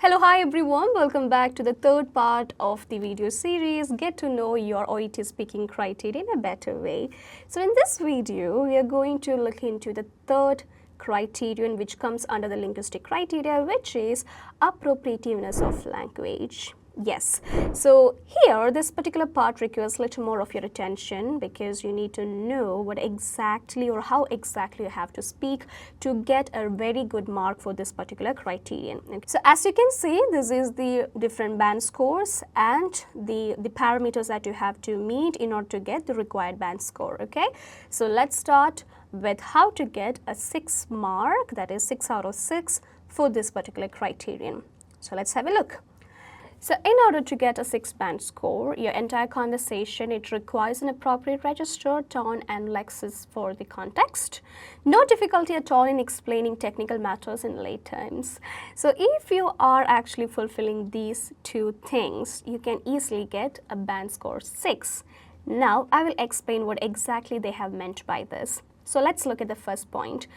Hello, hi everyone. Welcome back to the third part of the video series, Get to Know Your OET Speaking Criteria in a Better Way. So in this video, we are going to look into the third criterion which comes under the linguistic criteria, which is appropriativeness of language. Yes, so here this particular part requires a little more of your attention because you need to know what exactly or how exactly you have to speak to get a very good mark for this particular criterion. So as you can see, this is the different band scores and the parameters that you have to meet in order to get the required band score. Okay, so let's start with how to get a 6 mark, that is 6 out of 6 for this particular criterion. So let's have a look. So in order to get a 6 band score, your entire conversation, it requires an appropriate register, tone and lexis for the context. No difficulty at all in explaining technical matters in lay terms. So if you are actually fulfilling these two things, you can easily get a band score 6. Now I will explain what exactly they have meant by this. So let's look at the first point.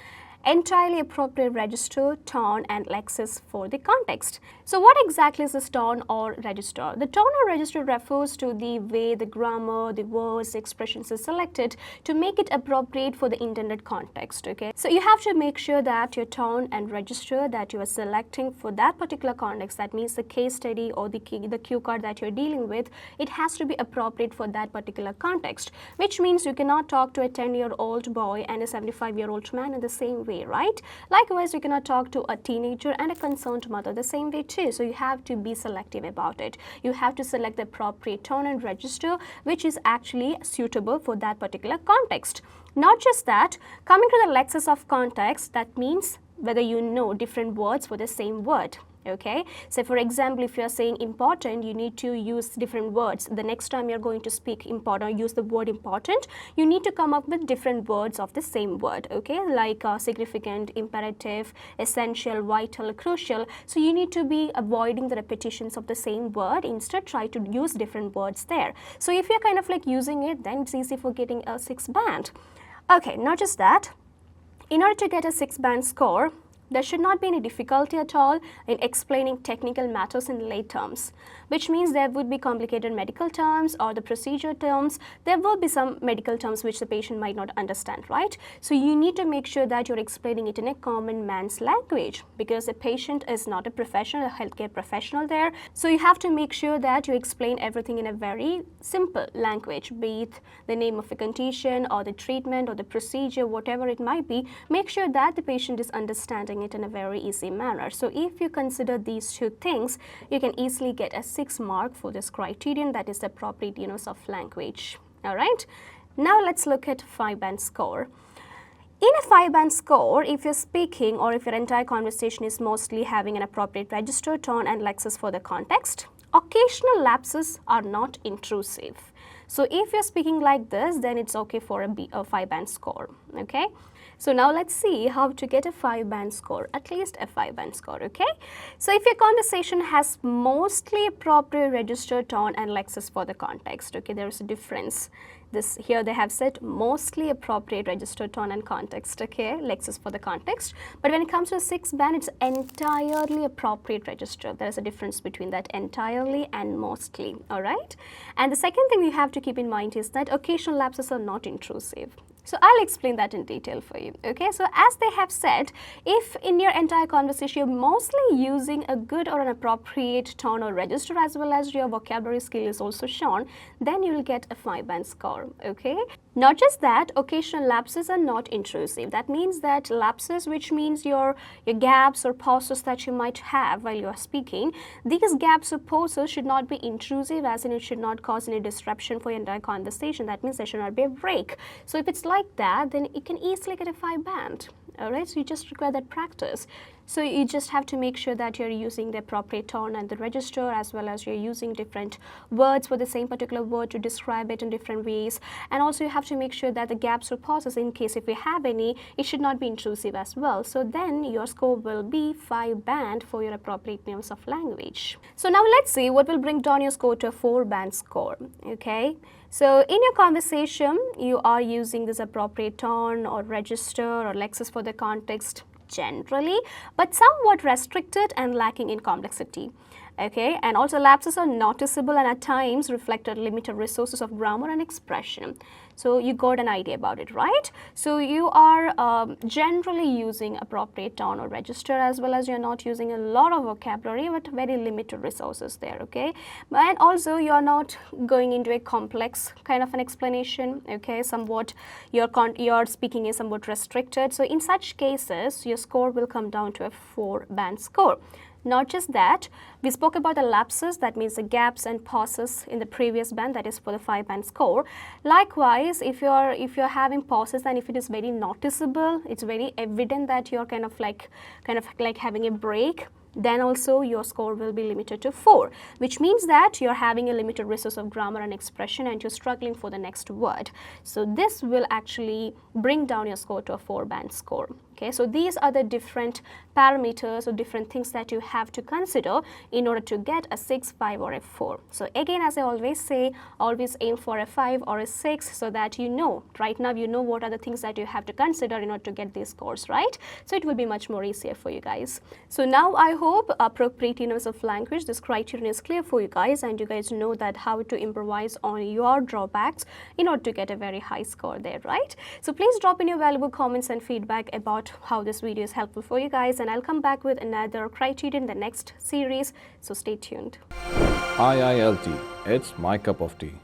Entirely appropriate register, tone and lexis for the context. So what exactly is this tone or register? The tone or register refers to the way the grammar, the words, the expressions is selected to make it appropriate for the intended context. Okay, so you have to make sure that your tone and register that you are selecting for that particular context, that means the case study or the cue card that you're dealing with, it has to be appropriate for that particular context, which means you cannot talk to a 10-year-old boy and a 75-year-old man in the same way, right? Likewise, you cannot talk to a teenager and a concerned mother the same way too. So you have to be selective about it. You have to select the appropriate tone and register which is actually suitable for that particular context. Not just that, coming to the lexis of context, that means whether you know different words for the same word. Okay, so for example, if you are saying important, you need to use different words. The next time you're going to speak important or use the word important, you need to come up with different words of the same word. Okay, like significant, imperative, essential, vital, crucial. So you need to be avoiding the repetitions of the same word. Instead, try to use different words there. So if you're kind of like using it, then it's easy for getting a 6 band. Okay, not just that. In order to get a 6 band score, there should not be any difficulty at all in explaining technical matters in lay terms, which means there would be complicated medical terms or the procedure terms. There will be some medical terms which the patient might not understand, right? So you need to make sure that you're explaining it in a common man's language because the patient is not a professional, a healthcare professional there. So you have to make sure that you explain everything in a very simple language, be it the name of a condition or the treatment or the procedure, whatever it might be. Make sure that the patient is understanding it in a very easy manner. So if you consider these two things, you can easily get a 6 mark for this criterion, that is the appropriateness of language. All right, now let's look at 5 band score. In a 5 band score, if you're speaking or if your entire conversation is mostly having an appropriate register, tone and lexis for the context, occasional lapses are not intrusive. So if you're speaking like this, then it's okay for a 5 band score. Okay, so now let's see how to get a 5 band score, at least a 5 band score. Okay, so if your conversation has mostly appropriate register, tone and lexis for the context, okay, there is a difference. This here they have said mostly appropriate register, tone and context, okay, lexis for the context. But when it comes to a 6 band, it's entirely appropriate register. There is a difference between that entirely and mostly. All right, and the second thing you have to keep in mind is that occasional lapses are not intrusive. So I'll explain that in detail for you. Okay, so as they have said, if in your entire conversation you're mostly using a good or an appropriate tone or register as well as your vocabulary skill is also shown, then you will get a 5 band score. Okay, not just that, occasional lapses are not intrusive. That means that lapses, which means your gaps or pauses that you might have while you are speaking, these gaps or pauses should not be intrusive, as in it should not cause any disruption for your entire conversation. That means there should not be a break. So if it's like that, then you can easily get a 5 band. All right, so you just require that practice. So you just have to make sure that you're using the appropriate tone and the register, as well as you're using different words for the same particular word to describe it in different ways. And also you have to make sure that the gaps or pauses, in case if you have any, it should not be intrusive as well. So then your score will be 5 band for your appropriateness of language. So now let's see what will bring down your score to a 4 band score. Okay, so in your conversation, you are using this appropriate tone or register or lexis for the context generally, but somewhat restricted and lacking in complexity. Okay, and also lapses are noticeable and at times reflected limited resources of grammar and expression. So you got an idea about it, right? So you are generally using appropriate tone or register, as well as you're not using a lot of vocabulary but very limited resources there, okay? And also you're not going into a complex kind of an explanation, okay? Somewhat your speaking is somewhat restricted. So in such cases, your score will come down to a 4-band score. Not just that, we spoke about the lapses, that means the gaps and pauses in the previous band, that is for the 5-band score. Likewise, if you're having pauses and if it is very noticeable, it's very evident that you're kind of like having a break, then also your score will be limited to 4, which means that you're having a limited resource of grammar and expression and you're struggling for the next word. So this will actually bring down your score to a 4-band score. Okay, so these are the different parameters or different things that you have to consider in order to get a 6, 5 or a 4. So again, as I always say, always aim for a 5 or a 6 so that you know, right now you know what are the things that you have to consider in order to get these scores, right? So it will be much more easier for you guys. So now I hope appropriate units of language, this criterion is clear for you guys and you guys know that how to improvise on your drawbacks in order to get a very high score there, right? So please drop in your valuable comments and feedback about how this video is helpful for you guys, and I'll come back with another criterion in the next series, so stay tuned. IILT, it's my cup of tea.